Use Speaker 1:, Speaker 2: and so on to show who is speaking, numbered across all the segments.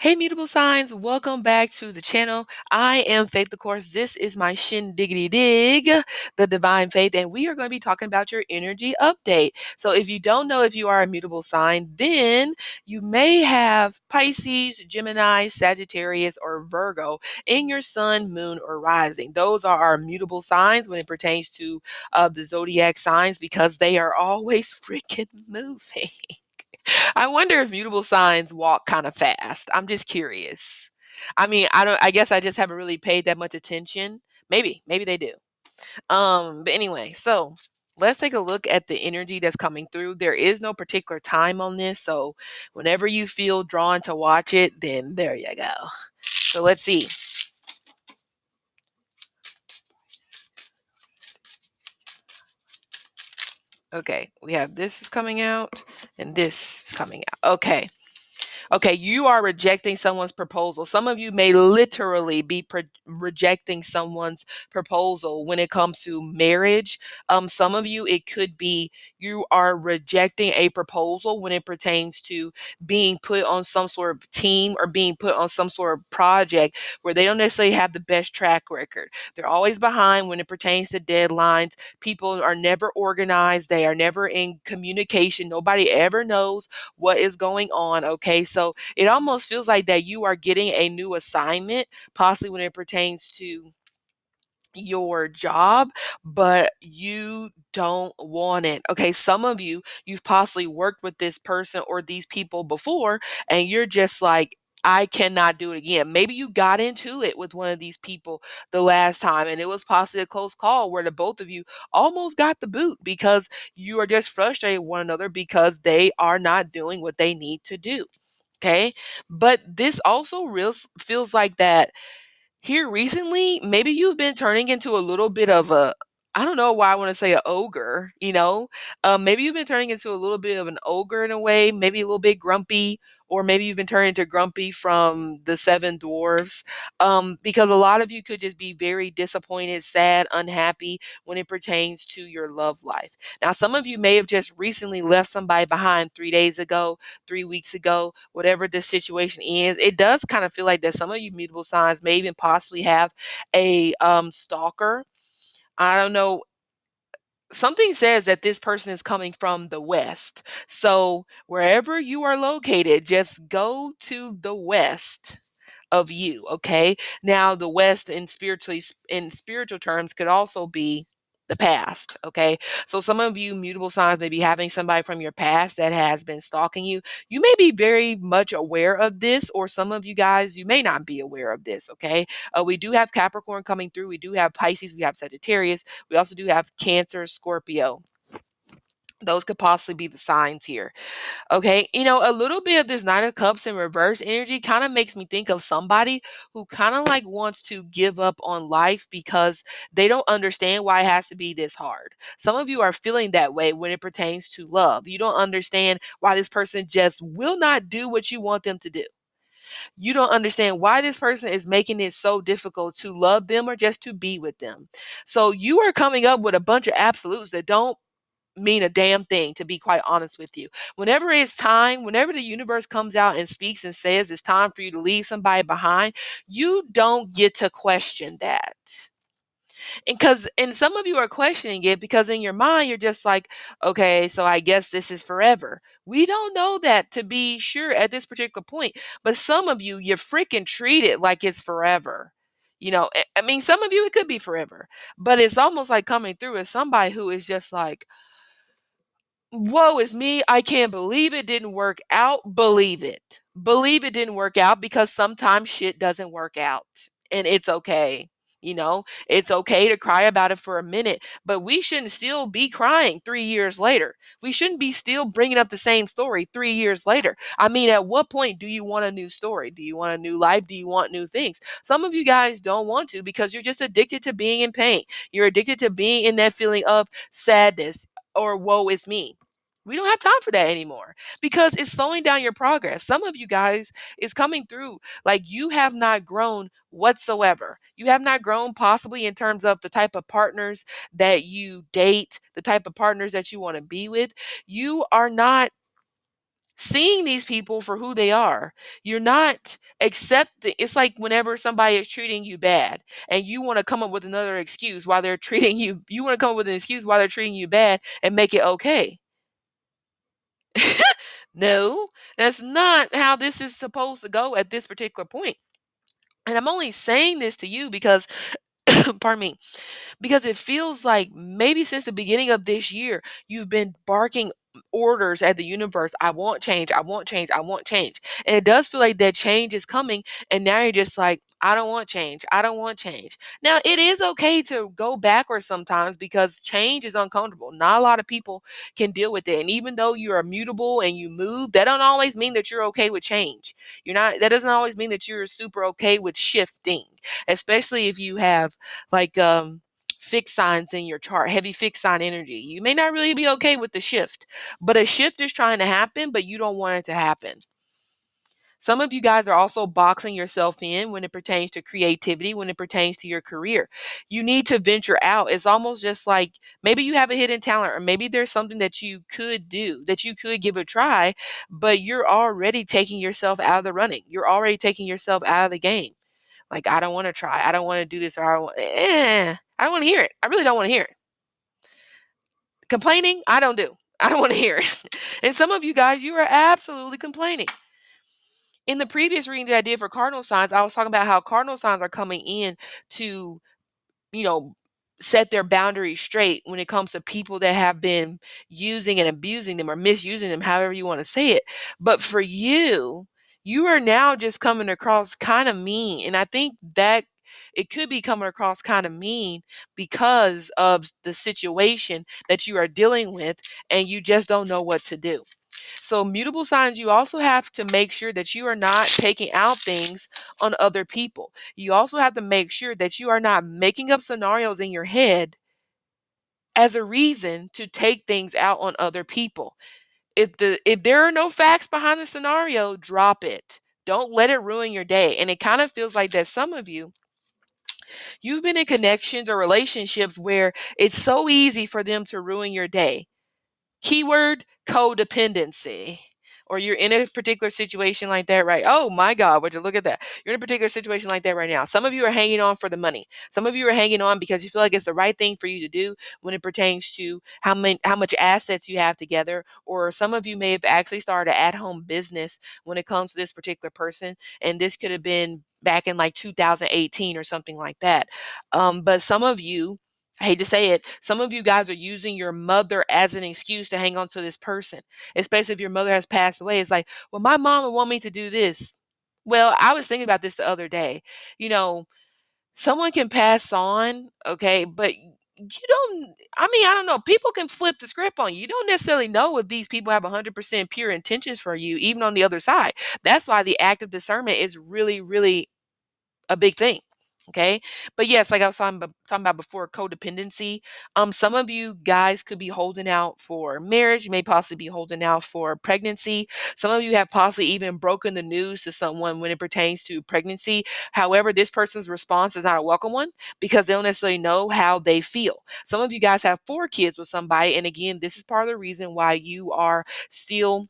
Speaker 1: Hey, mutable signs, welcome back to the channel. I am Faith, of course. This is my shin diggity dig, the divine faith, and we are going to be talking about your energy update. So, if you don't know if you are a mutable sign, then you may have Pisces, Gemini, Sagittarius, or Virgo in your sun, moon, or rising. Those are our mutable signs when it pertains to the zodiac signs because they are always freaking moving. I wonder if mutable signs walk kind of fast. I'm just curious. I mean, I guess I just haven't really paid that much attention. Maybe they do. But anyway, so let's take a look at the energy that's coming through. There is no particular time on this, so whenever you feel drawn to watch it, then there you go. So let's see. Okay, we have this is coming out and this is coming out. Okay, you are rejecting someone's proposal. Some of you may literally be rejecting someone's proposal when it comes to marriage. Some of you, it could be you are rejecting a proposal when it pertains to being put on some sort of team or being put on some sort of project where they don't necessarily have the best track record. They're always behind when it pertains to deadlines. People are never organized. They are never in communication. Nobody ever knows what is going on. Okay, so it almost feels like that you are getting a new assignment, possibly when it pertains to your job, but you don't want it. Okay, some of you, you've possibly worked with this person or these people before, and you're just like, I cannot do it again. Maybe you got into it with one of these people the last time, and it was possibly a close call where the both of you almost got the boot because you are just frustrated with one another because they are not doing what they need to do. Okay, but this also real feels like that here recently, maybe you've been turning into a little bit of a I don't know why I want to say a ogre, you know? Maybe you've been turning into a little bit of an ogre in a way, maybe a little bit grumpy, or maybe you've been turning into grumpy from the seven dwarves. Because a lot of you could just be very disappointed, sad, unhappy when it pertains to your love life. Now, some of you may have just recently left somebody behind 3 days ago, 3 weeks ago, whatever the situation is. It does kind of feel like that some of you mutable signs may even possibly have a stalker. I don't know. Something says that this person is coming from the west. So wherever you are located, just go to the west of you. Okay. Now the west in spiritual terms could also be the past. Okay. So some of you mutable signs may be having somebody from your past that has been stalking you. You may be very much aware of this, or some of you guys, you may not be aware of this. Okay. We do have Capricorn coming through. We do have Pisces. We have Sagittarius. We also do have Cancer, Scorpio. Those could possibly be the signs here. Okay. A little bit of this Nine of Cups in reverse energy kind of makes me think of somebody who kind of like wants to give up on life because they don't understand why it has to be this hard. Some of you are feeling that way when it pertains to love. You don't understand why this person just will not do what you want them to do. You don't understand why this person is making it so difficult to love them or just to be with them. So you are coming up with a bunch of absolutes that don't mean a damn thing, to be quite honest with you. Whenever it's time, whenever the universe comes out and speaks and says it's time for you to leave somebody behind, you don't get to question that. And some of you are questioning it because in your mind you're just like, okay, so I guess this is forever. We don't know that to be sure at this particular point, but some of you freaking treat it like it's forever. I mean, some of you it could be forever, but it's almost like coming through as somebody who is just like, woe is me. I can't believe it didn't work out. Believe it. Believe it didn't work out because sometimes shit doesn't work out and it's okay. It's okay to cry about it for a minute, but we shouldn't still be crying 3 years later. We shouldn't be still bringing up the same story 3 years later. I mean, at what point do you want a new story? Do you want a new life? Do you want new things? Some of you guys don't want to because you're just addicted to being in pain. You're addicted to being in that feeling of sadness or woe is me. We don't have time for that anymore because it's slowing down your progress. Some of you guys is coming through like you have not grown whatsoever. You have not grown possibly in terms of the type of partners that you date, the type of partners that you want to be with. You are not seeing these people for who they are. You're not accepting. It's like whenever somebody is treating you bad and you want to come up with another excuse while they're treating you, you want to come up with an excuse while they're treating you bad and make it okay. No, that's not how this is supposed to go at this particular point. And I'm only saying this to you because, pardon me, because it feels like maybe since the beginning of this year, you've been barking orders at the universe. I want change. I want change. I want change. And it does feel like that change is coming. And now you're just like, I don't want change. I don't want change. Now, it is okay to go backwards sometimes because change is uncomfortable. Not a lot of people can deal with it. And even though you're immutable and you move, that don't always mean that you're okay with change. That doesn't always mean that you're super okay with shifting, especially if you have like, fixed signs in your chart, heavy fixed sign energy. You may not really be okay with the shift, but a shift is trying to happen, but you don't want it to happen. Some of you guys are also boxing yourself in when it pertains to creativity, when it pertains to your career. You need to venture out. It's almost just like maybe you have a hidden talent, or maybe there's something that you could do, that you could give a try, but you're already taking yourself out of the running. You're already taking yourself out of the game. Like, I don't want to try. I don't want to do this, or I don't want to hear it. I really don't want to hear it. Complaining, I don't do. I don't want to hear it. And some of you guys, you are absolutely complaining. In the previous reading that I did for cardinal signs, I was talking about how cardinal signs are coming in to, you know, set their boundaries straight when it comes to people that have been using and abusing them or misusing them, however you want to say it. But for you, you are now just coming across kind of mean. And I think that it could be coming across kind of mean because of the situation that you are dealing with and you just don't know what to do. So, mutable signs, you also have to make sure that you are not taking out things on other people. You also have to make sure that you are not making up scenarios in your head as a reason to take things out on other people. If there are no facts behind the scenario, drop it. Don't let it ruin your day. And it kind of feels like that some of you, you've been in connections or relationships where it's so easy for them to ruin your day. Keyword codependency. Or you're in a particular situation like that, right? Oh my God, would you look at that? You're in a particular situation like that right now. Some of you are hanging on for the money. Some of you are hanging on because you feel like it's the right thing for you to do when it pertains to how much assets you have together. Or some of you may have actually started an at-home business when it comes to this particular person. And this could have been back in like 2018 or something like that. But some of you, I hate to say it, some of you guys are using your mother as an excuse to hang on to this person, especially if your mother has passed away. It's like, well, my mom would want me to do this. Well, I was thinking about this the other day. You know, someone can pass on, okay, but I don't know. People can flip the script on you. You don't necessarily know if these people have 100% pure intentions for you, even on the other side. That's why the act of discernment is really, really a big thing. Okay. But yes, like I was talking about before, codependency. Some of you guys could be holding out for marriage. You may possibly be holding out for pregnancy. Some of you have possibly even broken the news to someone when it pertains to pregnancy. However, this person's response is not a welcome one because they don't necessarily know how they feel. Some of you guys have 4 kids with somebody. And again, this is part of the reason why you are still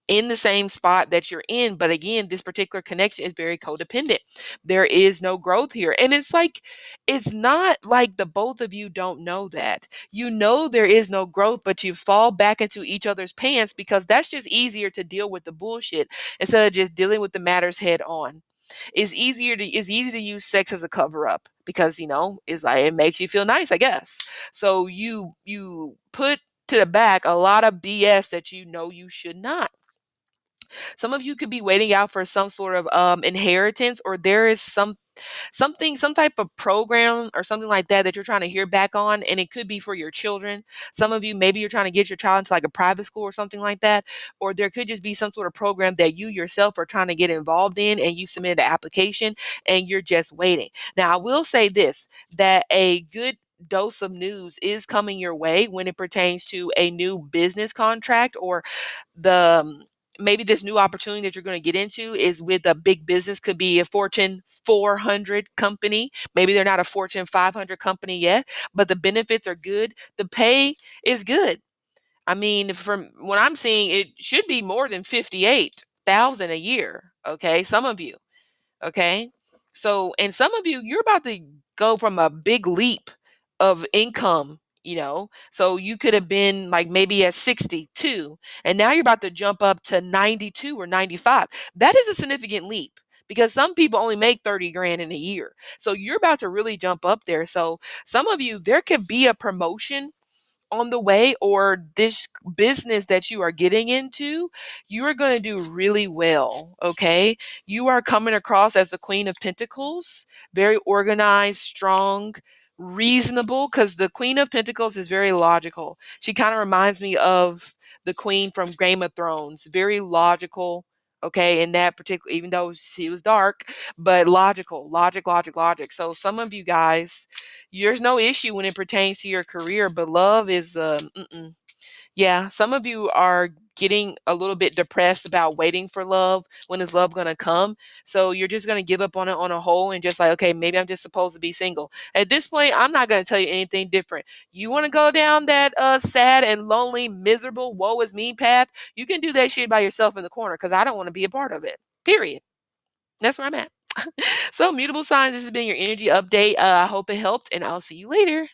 Speaker 1: in the same spot that you're in. But again, this particular connection is very codependent. There is no growth here. And it's like, it's not like the both of you don't know that. You know there is no growth, but you fall back into each other's pants because that's just easier to deal with the bullshit instead of just dealing with the matters head on. It's easy to use sex as a cover up because it's like it makes you feel nice, I guess. So you put to the back a lot of BS that you know you should not. Some of you could be waiting out for some sort of inheritance, or there is some type of program or something like that that you're trying to hear back on, and it could be for your children. Some of you, maybe you're trying to get your child into like a private school or something like that, or there could just be some sort of program that you yourself are trying to get involved in, and you submitted an application and you're just waiting. Now, I will say this, that a good dose of news is coming your way when it pertains to a new business contract, or the maybe this new opportunity that you're going to get into is with a big business. Could be a Fortune 400 company. Maybe they're not a Fortune 500 company yet, but the benefits are good. The pay is good. I mean, from what I'm seeing, it should be more than 58,000 a year. Okay, some of you. Okay. So, and some of you, you're about to go from a big leap of income, you know. So you could have been like maybe at 62, and now you're about to jump up to 92 or 95. That is a significant leap because some people only make 30 grand in a year. So you're about to really jump up there. So some of you, there could be a promotion on the way, or this business that you are getting into, you are going to do really well. Okay. You are coming across as the Queen of Pentacles, very organized, strong, reasonable, because the Queen of Pentacles is very logical. She kind of reminds me of the Queen from Game of Thrones, very logical. Okay, in that particular, even though she was dark, but logical, logic. So some of you guys, there's no issue when it pertains to your career, but love is yeah, some of you are getting a little bit depressed about waiting for love. When is love going to come? So you're just going to give up on it on a whole and just like, okay, maybe I'm just supposed to be single. At this point, I'm not going to tell you anything different. You want to go down that sad and lonely, miserable, woe is me path? You can do that shit by yourself in the corner, because I don't want to be a part of it. Period. That's where I'm at. So, mutable signs, this has been your energy update. I hope it helped, and I'll see you later.